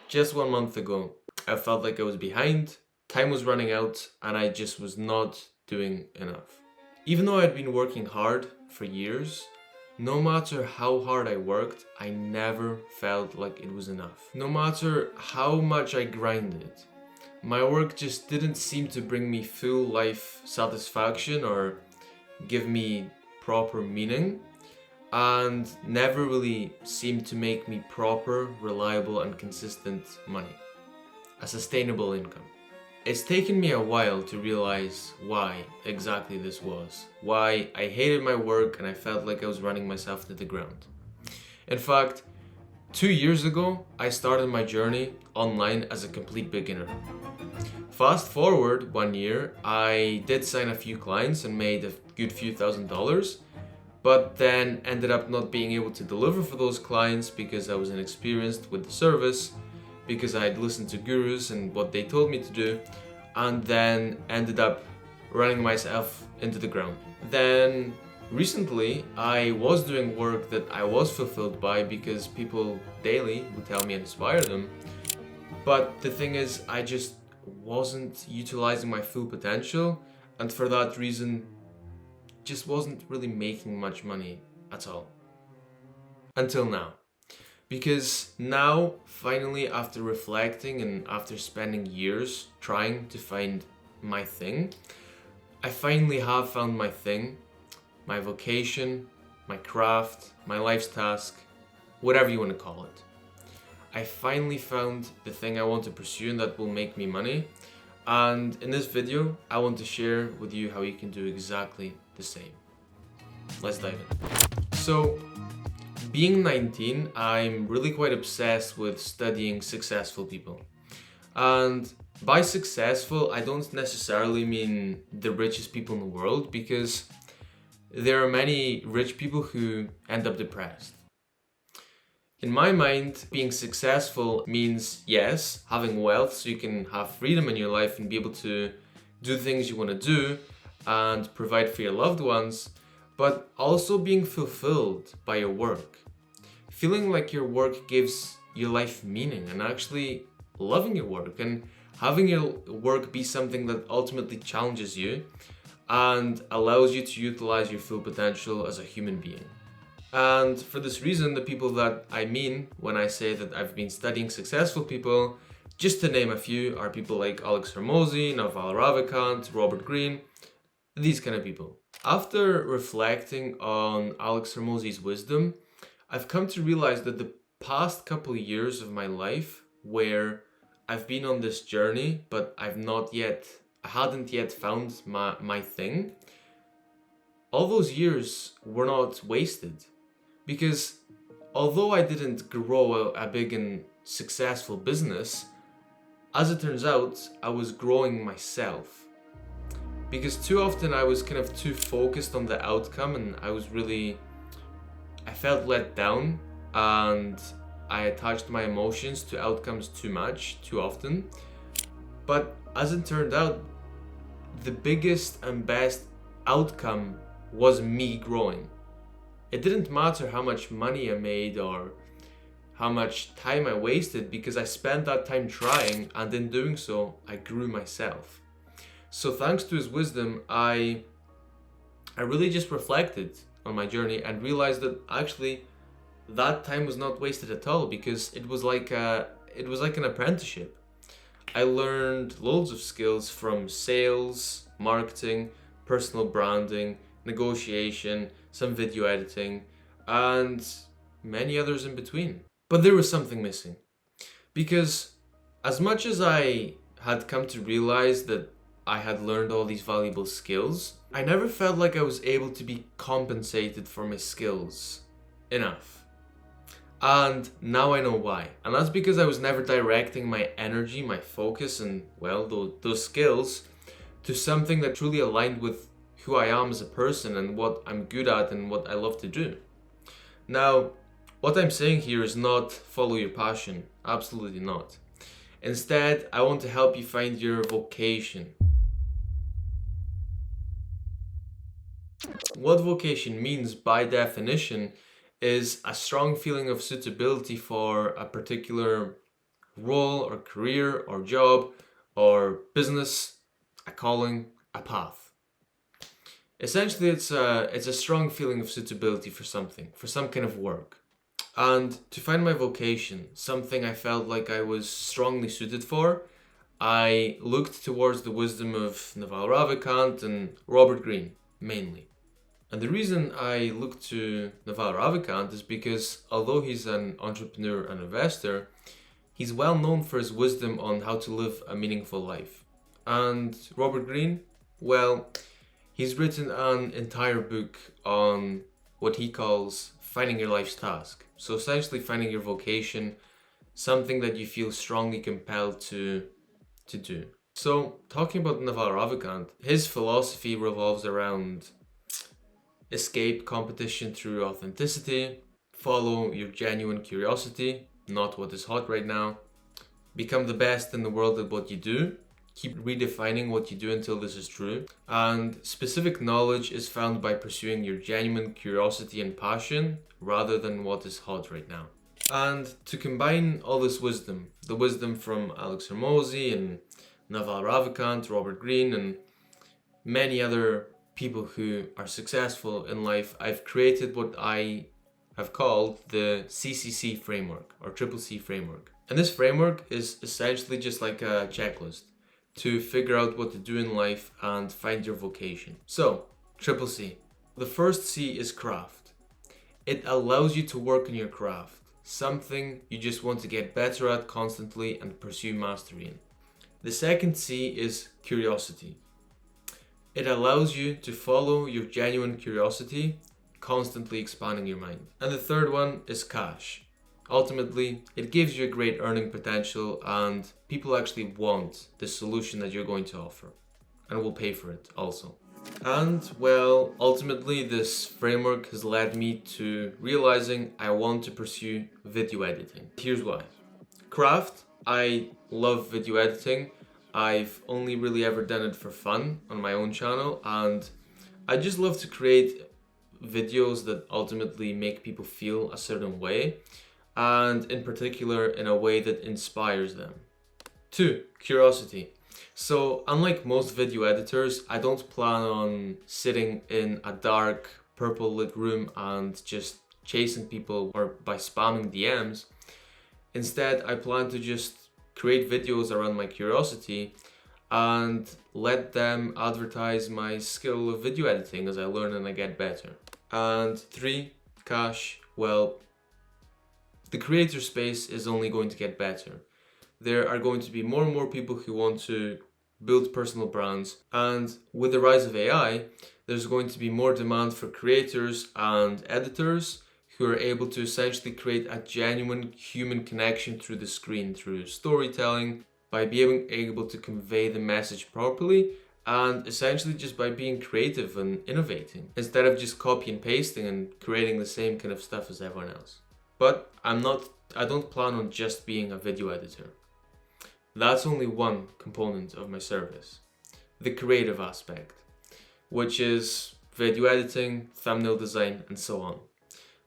Just 1 month ago, I felt like I was behind, time was running out, and I just was not doing enough. Even though I'd been working hard for years, no matter how hard I worked, I never felt like it was enough. No matter how much I grinded, my work just didn't seem to bring me full life satisfaction or give me proper meaning, and never really seemed to make me proper, reliable, and consistent money, a sustainable income. It's taken me a while to realize why exactly this was, why I hated my work and I felt like I was running myself to the ground. In fact, 2 years ago, I started my journey online as a complete beginner. Fast forward 1 year, I did sign a few clients and made a good few $1,000s, but then ended up not being able to deliver for those clients because I was inexperienced with the service, because I had listened to gurus and what they told me to do, and then ended up running myself into the ground. Then recently, I was doing work that I was fulfilled by because people daily would tell me and inspire them. But the thing is, I just wasn't utilizing my full potential, and for that reason, just wasn't really making much money at all. Until now. Because now, finally, after reflecting and after spending years trying to find my thing, I finally have found my thing, my vocation, my craft, my life's task, whatever you want to call it. I finally found the thing I want to pursue and that will make me money. And in this video, I want to share with you how you can do exactly the same. Let's dive in. So, being 19, I'm really quite obsessed with studying successful people. And by successful, I don't necessarily mean the richest people in the world, because there are many rich people who end up depressed. In my mind, being successful means, yes, having wealth so you can have freedom in your life and be able to do things you want to do and provide for your loved ones, but also being fulfilled by your work. Feeling like your work gives your life meaning and actually loving your work and having your work be something that ultimately challenges you and allows you to utilize your full potential as a human being. And for this reason, the people that I mean when I say that I've been studying successful people, just to name a few, are people like Alex Hormozi, Naval Ravikant, Robert Greene, these kind of people. After reflecting on Alex Hormozi's wisdom, I've come to realize that the past couple of years of my life where I've been on this journey, but I hadn't yet found my thing, all those years were not wasted. Because although I didn't grow a big and successful business, as it turns out, I was growing myself. Because too often I was kind of too focused on the outcome and I felt let down and I attached my emotions to outcomes too much, too often. But as it turned out, the biggest and best outcome was me growing. It didn't matter how much money I made or how much time I wasted, because I spent that time trying, and in doing so, I grew myself. So thanks to his wisdom, I really just reflected on my journey and realized that actually that time was not wasted at all, because it was like an apprenticeship. I learned loads of skills from sales, marketing, personal branding, negotiation, some video editing, and many others in between. But there was something missing. Because as much as I had come to realize that I had learned all these valuable skills, I never felt like I was able to be compensated for my skills enough. And now I know why. And that's because I was never directing my energy, my focus, and those skills to something that truly aligned with who I am as a person and what I'm good at and what I love to do. Now, what I'm saying here is not follow your passion. Absolutely not. Instead, I want to help you find your vocation. What vocation means by definition is a strong feeling of suitability for a particular role or career or job or business, a calling, a path. Essentially, it's a strong feeling of suitability for something, for some kind of work. And to find my vocation, something I felt like I was strongly suited for, I looked towards the wisdom of Naval Ravikant and Robert Greene, mainly. And the reason I looked to Naval Ravikant is because although he's an entrepreneur and investor, he's well known for his wisdom on how to live a meaningful life. And Robert Greene, well, he's written an entire book on what he calls finding your life's task. So essentially finding your vocation, something that you feel strongly compelled to do. So talking about Naval Ravikant, his philosophy revolves around escape competition through authenticity, follow your genuine curiosity, not what is hot right now, become the best in the world at what you do, keep redefining what you do until this is true, and specific knowledge is found by pursuing your genuine curiosity and passion rather than what is hot right now. And to combine all this wisdom, the wisdom from Alex Hormozy and Naval Ravikant, Robert Greene, and many other people who are successful in life, I've created what I have called the CCC framework or Triple C framework. And this framework is essentially just like a checklist to figure out what to do in life and find your vocation. So, Triple C. The first C is craft. It allows you to work on your craft, something you just want to get better at constantly and pursue mastery in. The second C is curiosity. It allows you to follow your genuine curiosity, constantly expanding your mind. And the third one is cash. Ultimately, it gives you a great earning potential and people actually want the solution that you're going to offer and will pay for it also. And well, ultimately this framework has led me to realizing I want to pursue video editing. Here's why. Craft, I love video editing. I've only really ever done it for fun on my own channel, and I just love to create videos that ultimately make people feel a certain way, and in particular in a way that inspires them. 2. Curiosity. So unlike most video editors, I don't plan on sitting in a dark purple lit room and just chasing people or by spamming DMs. Instead, I plan to just create videos around my curiosity and let them advertise my skill of video editing as I learn and I get better. And 3, cash. Well, the creator space is only going to get better. There are going to be more and more people who want to build personal brands, and with the rise of AI, there's going to be more demand for creators and editors who are able to essentially create a genuine human connection through the screen, through storytelling, by being able to convey the message properly, and essentially just by being creative and innovating, instead of just copy and pasting and creating the same kind of stuff as everyone else. But I don't plan on just being a video editor. That's only one component of my service. The creative aspect, which is video editing, thumbnail design, and so on.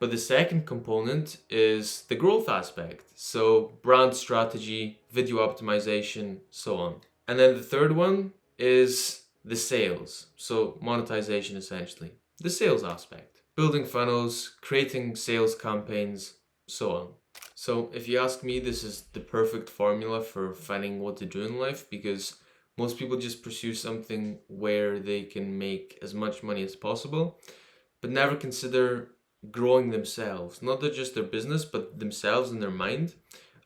But the second component is the growth aspect. So brand strategy, video optimization, so on. And then the third one is the sales. So monetization essentially. The sales aspect. Building funnels, creating sales campaigns, so on. So if you ask me, this is the perfect formula for finding what to do in life, because most people just pursue something where they can make as much money as possible, but never consider growing themselves, not just their business, but themselves and their mind,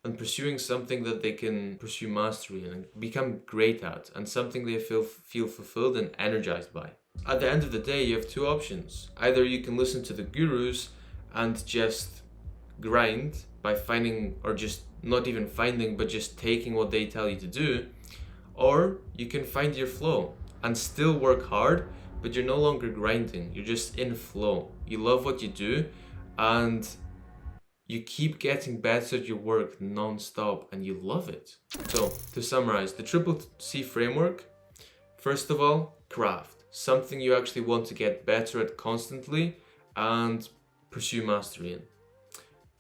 and pursuing something that they can pursue mastery in and become great at, and something they feel fulfilled and energized by. At the end of the day, you have two options. Either you can listen to the gurus and just grind by finding, or just not even finding, but just taking what they tell you to do, or you can find your flow and still work hard, but you're no longer grinding, you're just in flow. You love what you do and you keep getting better at your work non-stop and you love it. So to summarize, the Triple C framework, first of all, craft, something you actually want to get better at constantly and pursue mastery in.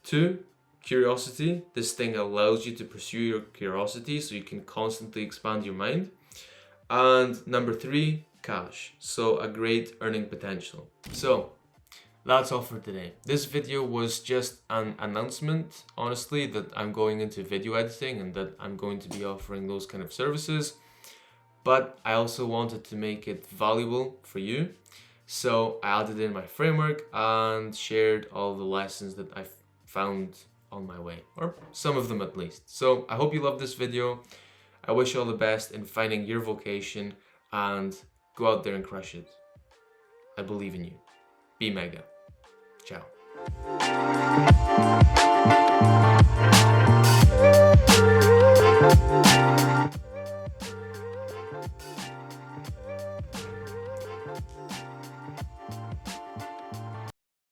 2, curiosity. This thing allows you to pursue your curiosity so you can constantly expand your mind. And number 3, cash. So a great earning potential. So that's all for today. This video was just an announcement, honestly, that I'm going into video editing and that I'm going to be offering those kind of services. But I also wanted to make it valuable for you. So I added in my framework and shared all the lessons that I've found on my way, or some of them at least. So I hope you loved this video. I wish you all the best in finding your vocation and go out there and crush it. I believe in you. Be mega. Ciao.